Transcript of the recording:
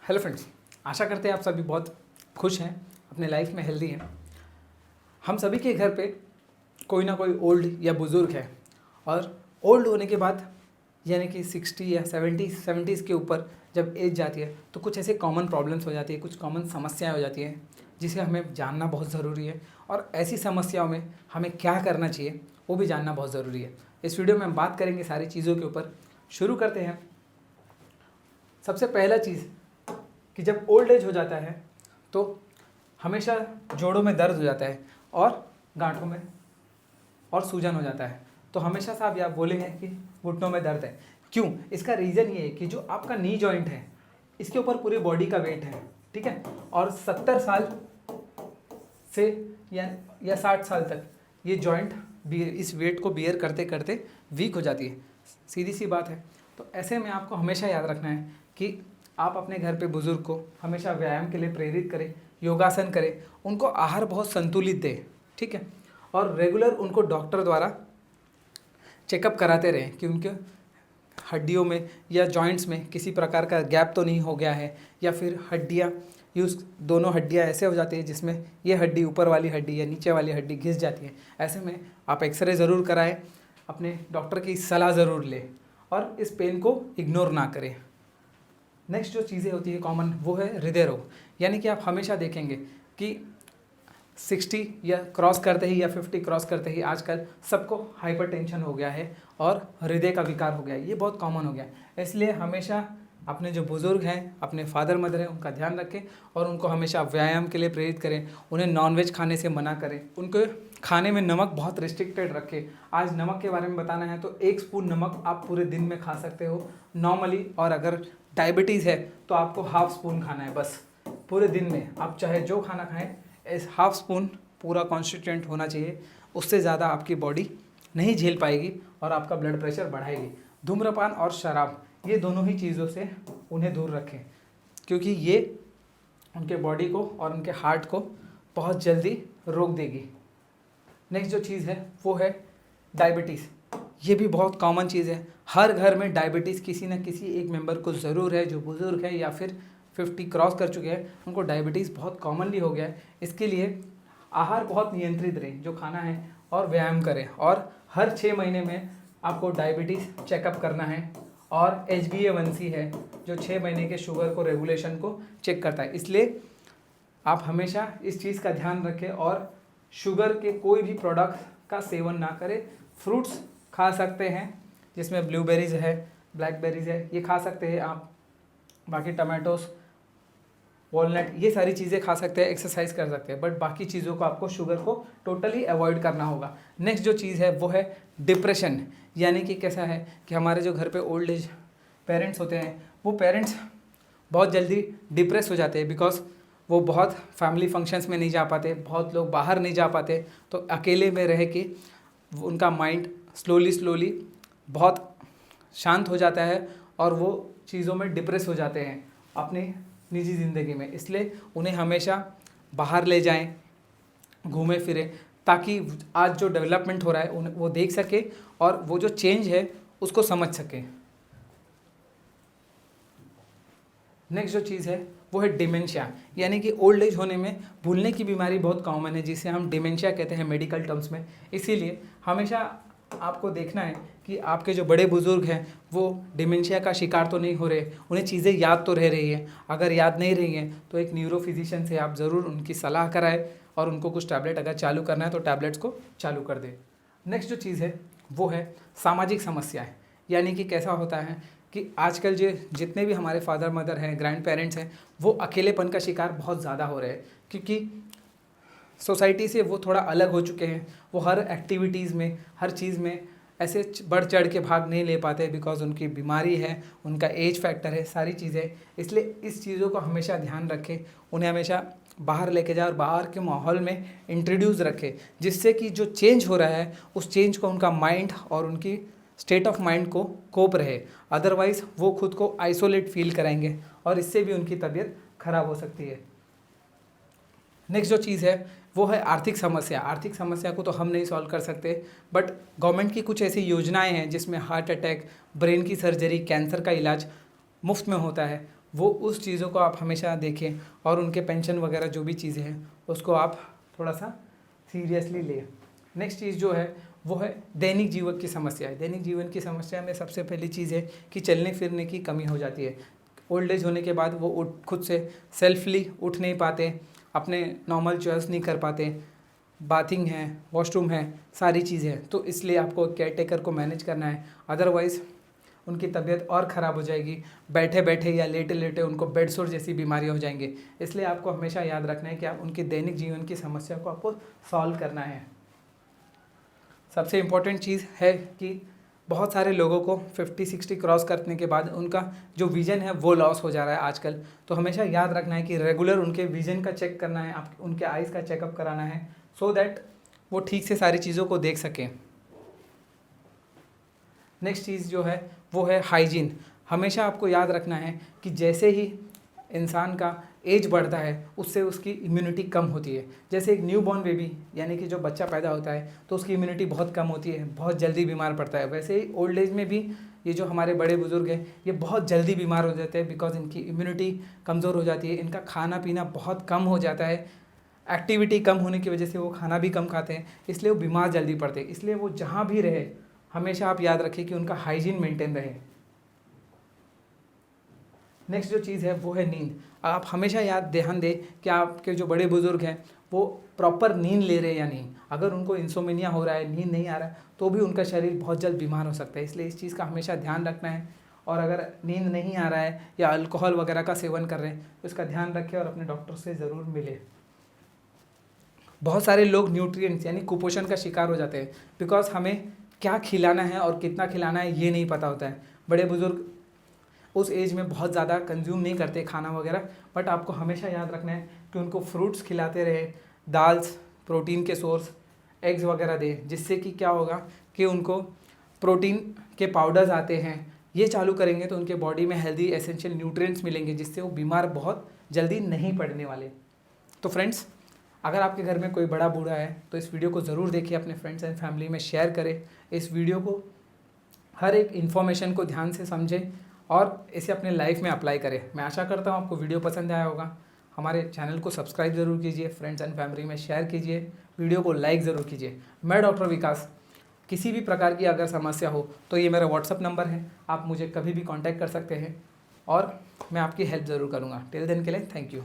Hello friends, आशा करते हैं आप सभी बहुत खुश हैं, अपने लाइफ में हेल्दी हैं। हम सभी के घर पे कोई ना कोई ओल्ड या बुज़ुर्ग है और ओल्ड होने के बाद यानी कि 60 या 70s के ऊपर जब एज जाती है तो कुछ ऐसे कॉमन प्रॉब्लम्स हो जाती है, कुछ कॉमन समस्याएं हो जाती हैं जिसे हमें जानना बहुत ज़रूरी है और ऐसी समस्याओं में हमें क्या करना चाहिए वो भी जानना बहुत ज़रूरी है। इस वीडियो में हम बात करेंगे सारी चीज़ों के ऊपर। शुरू करते हैं। सबसे पहला चीज़ कि जब ओल्ड एज हो जाता है तो हमेशा जोड़ों में दर्द हो जाता है और गांठों में और सूजन हो जाता है। तो हमेशा से आप बोलेंगे कि घुटनों में दर्द है। क्यों? इसका रीज़न ये है कि जो आपका नी जॉइंट है इसके ऊपर पूरी बॉडी का वेट है, ठीक है। और 70 साल से या 60 साल तक ये जॉइंट इस वेट को बियर करते करते वीक हो जाती है। सीधी सी बात है। तो ऐसे में आपको हमेशा याद रखना है कि आप अपने घर पे बुज़ुर्ग को हमेशा व्यायाम के लिए प्रेरित करें, योगासन करें, उनको आहार बहुत संतुलित दें, ठीक है। और रेगुलर उनको डॉक्टर द्वारा चेकअप कराते रहें कि उनके हड्डियों में या जॉइंट्स में किसी प्रकार का गैप तो नहीं हो गया है या फिर हड्डियाँ दोनों हड्डियाँ ऐसे हो जाती है जिसमें ये हड्डी ऊपर वाली हड्डी या नीचे वाली हड्डी घिस जाती है। ऐसे में आप एक्सरे ज़रूर कराएं, अपने डॉक्टर की सलाह ज़रूर लें और इस पेन को इग्नोर ना करें। नेक्स्ट जो चीज़ें होती है कॉमन वो है हृदय रोग। यानी कि आप हमेशा देखेंगे कि 60 या क्रॉस करते ही या 50 क्रॉस करते ही आजकल सबको हाइपरटेंशन हो गया है और हृदय का विकार हो गया है। ये बहुत कॉमन हो गया है। इसलिए हमेशा अपने जो बुज़ुर्ग हैं, अपने फादर मदर हैं, उनका ध्यान रखें और उनको हमेशा व्यायाम के लिए प्रेरित करें। उन्हें नॉनवेज खाने से मना करें। उनके खाने में नमक बहुत रिस्ट्रिक्टेड रखें। आज नमक के बारे में बताना है तो 1 स्पून नमक आप पूरे दिन में खा सकते हो नॉर्मली, और अगर डायबिटीज़ है तो आपको हाफ स्पून खाना है बस पूरे दिन में। आप चाहे जो खाना खाएं, इस हाफ स्पून पूरा कॉन्स्टिट्यूएंट होना चाहिए। उससे ज़्यादा आपकी बॉडी नहीं झेल पाएगी और आपका ब्लड प्रेशर बढ़ाएगी। धूम्रपान और शराब, ये दोनों ही चीज़ों से उन्हें दूर रखें क्योंकि ये उनके बॉडी को और उनके हार्ट को बहुत जल्दी रोक देगी। नेक्स्ट जो चीज़ है वो है डायबिटीज़। ये भी बहुत कॉमन चीज़ है। हर घर में डायबिटीज़ किसी न किसी एक मेंबर को ज़रूर है। जो बुज़ुर्ग है या फिर 50 क्रॉस कर चुके हैं उनको डायबिटीज़ बहुत कॉमनली हो गया है। इसके लिए आहार बहुत नियंत्रित रहें, जो खाना है, और व्यायाम करें। और हर 6 महीने में आपको डायबिटीज़ चेकअप करना है। और HbA1c है जो 6 महीने के शुगर को रेगुलेशन को चेक करता है। इसलिए आप हमेशा इस चीज़ का ध्यान रखें और शुगर के कोई भी प्रोडक्ट का सेवन ना करें। फ्रूट्स खा सकते हैं जिसमें ब्लूबेरीज़ है, ब्लैकबेरीज़ है, ये खा सकते हैं आप। बाकी टमाटोस, वॉलनट, ये सारी चीज़ें खा सकते हैं, एक्सरसाइज कर सकते हैं। बट बाकी चीज़ों को आपको शुगर को टोटली अवॉइड करना होगा। नेक्स्ट जो चीज़ है वो है डिप्रेशन। यानी कि कैसा है कि हमारे जो घर पे ओल्ड एज पेरेंट्स होते हैं वो पेरेंट्स बहुत जल्दी डिप्रेस हो जाते हैं बिकॉज वो बहुत फैमिली फंक्शंस में नहीं जा पाते, बहुत लोग बाहर नहीं जा पाते। तो अकेले में रह के उनका माइंड स्लोली बहुत शांत हो जाता है और वो चीज़ों में डिप्रेस हो जाते हैं अपनी निजी ज़िंदगी में। इसलिए उन्हें हमेशा बाहर ले जाएं, घूमें फिरें, ताकि आज जो डेवलपमेंट हो रहा है वो देख सके और वो जो चेंज है उसको समझ सके। नेक्स्ट जो चीज़ है वो है डिमेंशिया। यानी कि ओल्ड एज होने में भूलने की बीमारी बहुत कॉमन है जिसे हम डिमेंशिया कहते हैं मेडिकल टर्म्स में। इसीलिए हमेशा आपको देखना है कि आपके जो बड़े बुज़ुर्ग हैं वो डिमेंशिया का शिकार तो नहीं हो रहे, उन्हें चीज़ें याद तो रह रही हैं। अगर याद नहीं रही हैं तो एक न्यूरो फिजिशियन से आप ज़रूर उनकी सलाह कराएं और उनको कुछ टैबलेट अगर चालू करना है तो टैबलेट्स को चालू कर दें। नेक्स्ट जो चीज़ है वो है सामाजिक समस्याएँ। यानी कि कैसा होता है कि आजकल जितने भी हमारे फादर मदर हैं, ग्रैंड पेरेंट्स हैं, वो अकेलेपन का शिकार बहुत ज़्यादा हो रहे हैं क्योंकि सोसाइटी से वो थोड़ा अलग हो चुके हैं। वो हर एक्टिविटीज़ में, हर चीज़ में ऐसे बढ़ चढ़ के भाग नहीं ले पाते बिकॉज उनकी बीमारी है, उनका एज फैक्टर है, सारी चीज़ें। इसलिए इस चीज़ों को हमेशा ध्यान रखें, उन्हें हमेशा बाहर लेके जाए और बाहर के माहौल में इंट्रोड्यूस रखें जिससे कि जो चेंज हो रहा है उस चेंज को उनका माइंड और उनकी स्टेट ऑफ माइंड को कोप रहे। अदरवाइज़ वो खुद को आइसोलेट फील कराएंगे और इससे भी उनकी तबीयत खराब हो सकती है। नेक्स्ट जो चीज़ है वो है आर्थिक समस्या। आर्थिक समस्या को तो हम नहीं सॉल्व कर सकते, बट गवर्नमेंट की कुछ ऐसी योजनाएं हैं जिसमें हार्ट अटैक, ब्रेन की सर्जरी, कैंसर का इलाज मुफ्त में होता है। वो उस चीज़ों को आप हमेशा देखें और उनके पेंशन वगैरह जो भी चीज़ें हैं उसको आप थोड़ा सा सीरियसली लें। नेक्स्ट चीज़ जो है वो है दैनिक जीवन की समस्या है। दैनिक जीवन की समस्या में सबसे पहली चीज़ है कि चलने फिरने की कमी हो जाती है। ओल्ड एज होने के बाद वो खुद से सेल्फली उठ नहीं पाते, अपने नॉर्मल चॉइस नहीं कर पाते, बाथिंग है, वॉशरूम है, सारी चीज़ें हैं। तो इसलिए आपको केयर टेकर को मैनेज करना है, अदरवाइज़ उनकी तबीयत और ख़राब हो जाएगी। बैठे बैठे या लेटे लेटे उनको बेड सोर जैसी बीमारियाँ हो जाएंगी। इसलिए आपको हमेशा याद रखना है कि आप उनकी दैनिक जीवन की समस्या को आपको सॉल्व करना है। सबसे इम्पोर्टेंट चीज़ है कि बहुत सारे लोगों को 50-60 क्रॉस करने के बाद उनका जो विज़न है वो लॉस हो जा रहा है आजकल। तो हमेशा याद रखना है कि रेगुलर उनके विज़न का चेक करना है, आप उनके आइज़ का चेकअप कराना है, सो दैट वो ठीक से सारी चीज़ों को देख सकें। नेक्स्ट चीज़ जो है वो है हाइजीन। हमेशा आपको याद रखना है कि जैसे ही इंसान का एज बढ़ता है उससे उसकी इम्यूनिटी कम होती है। जैसे एक न्यू बॉर्न बेबी यानी कि जो बच्चा पैदा होता है तो उसकी इम्यूनिटी बहुत कम होती है, बहुत जल्दी बीमार पड़ता है। वैसे ही ओल्ड एज में भी ये जो हमारे बड़े बुजुर्ग हैं ये बहुत जल्दी बीमार हो जाते हैं, बिकॉज इनकी इम्यूनिटी कमज़ोर हो जाती है, इनका खाना पीना बहुत कम हो जाता है, एक्टिविटी कम होने की वजह से वो खाना भी कम खाते हैं, इसलिए वो बीमार जल्दी पड़ते हैं। इसलिए वो जहाँ भी रहे हमेशा आप याद रखें कि उनका हाइजीन मेंटेन रहे। नेक्स्ट जो चीज़ है वो है नींद। आप हमेशा ध्यान दें कि आपके जो बड़े बुजुर्ग हैं वो प्रॉपर नींद ले रहे हैं या नहीं। अगर उनको इंसोमेनिया हो रहा है, नींद नहीं आ रहा है, तो भी उनका शरीर बहुत जल्द बीमार हो सकता है। इसलिए इस चीज़ का हमेशा ध्यान रखना है। और अगर नींद नहीं आ रहा है या अल्कोहल वगैरह का सेवन कर रहे हैं तो इसका ध्यान रखें और अपने डॉक्टर से ज़रूर मिले। बहुत सारे लोग न्यूट्रिएंट्स यानी कुपोषण का शिकार हो जाते हैं, बिकॉज हमें क्या खिलाना है और कितना खिलाना है ये नहीं पता होता है। बड़े बुजुर्ग उस एज में बहुत ज़्यादा कंज्यूम नहीं करते खाना वगैरह, बट आपको हमेशा याद रखना है कि उनको फ्रूट्स खिलाते रहे, दाल्स, प्रोटीन के सोर्स, एग्स वगैरह दें, जिससे कि क्या होगा कि उनको प्रोटीन के पाउडर्स आते हैं, ये चालू करेंगे तो उनके बॉडी में हेल्दी एसेंशियल न्यूट्रिएंट्स मिलेंगे, जिससे वो बीमार बहुत जल्दी नहीं पड़ने वाले। तो फ्रेंड्स, अगर आपके घर में कोई बड़ा बूढ़ा है तो इस वीडियो को ज़रूर देखिए, अपने फ्रेंड्स एंड फैमिली में शेयर करें। इस वीडियो को हर एक इन्फॉर्मेशन को ध्यान से समझें और इसे अपने लाइफ में अप्लाई करें। मैं आशा करता हूँ आपको वीडियो पसंद आया होगा। हमारे चैनल को सब्सक्राइब ज़रूर कीजिए, फ्रेंड्स एंड फैमिली में शेयर कीजिए, वीडियो को लाइक ज़रूर कीजिए। मैं डॉक्टर विकास, किसी भी प्रकार की अगर समस्या हो तो ये मेरा व्हाट्सअप नंबर है, आप मुझे कभी भी कॉन्टैक्ट कर सकते हैं और मैं आपकी हेल्प ज़रूर करूँगा। टिल देन के लिए थैंक यू।